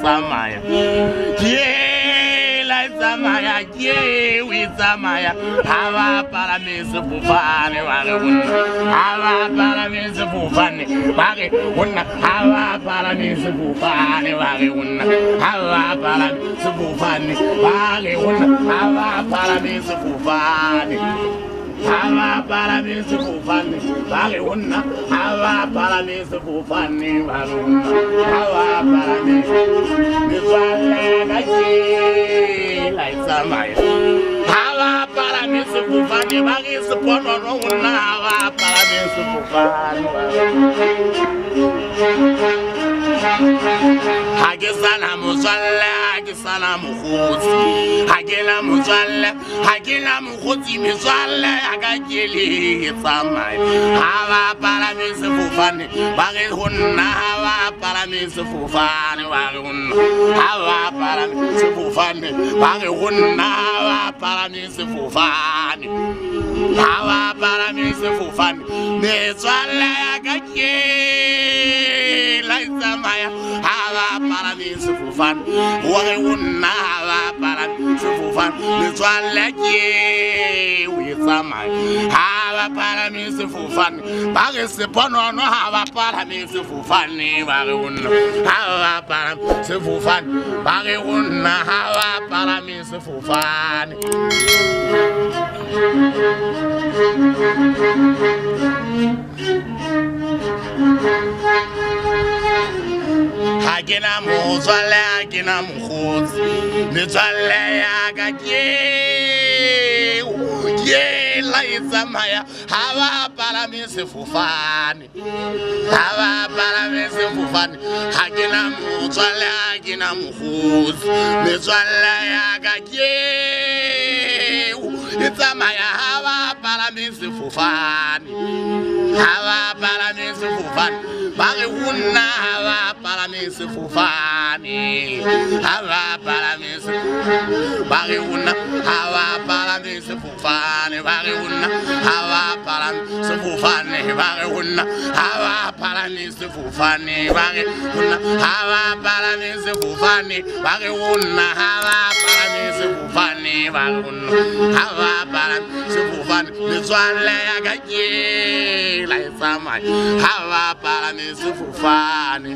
tsamaya ke la tsamaya ke we tsamaya ha ba palame sefofane ba re wonna ha ba palame sefofane ba re wonna ha ba palame sefofane ba re wonna ha ba palame sefofane ba re wonna ha ba palame sefofane Hava para mi sefofane, vale una. Hava para mi sefofane, vale una. Hava para mi vale gaji, la isamaya. Hava para mi sefofane, vale sepono no una. Hava para mi sefofane. Hagisana musalla, hagisana mukhutsi, hagela musalla, hagela mukhutsi musalla. Agajeli samai hava para mi sefofane bage honna hava para mi sefofane bage honna hava para mi sefofane bage honna hava para mi sefofane hava para mi sefofane metswala agajeli la samai hava para mi sefofane bage honna hava para mi sefofane metswala ke we samai hava para mi sefofane bage sepono no hava para mi sefofane bage wonna hava para sefofane bage wonna hava para mi sefofane hagina muzwala hagina mukhutsi mitswala yakaje la isamaya hava para mi sefofane hava para mi sefofane hagina mutswala hagina mukhutsi mitswala yakaje isamaya hava para mi sefofane hava para mi sefofane bage wonna hava para mi sefofane hava para mi sefofane bage wonna hava para mi sefofane bage wonna hava para mi sefofane bage wonna hava para mi sefofane bage wonna hava para mi sefofane bage wonna hava para mi sefofane bage wonna hava para mi sefofane mitswala yakaje la isamai hava para mi sefofane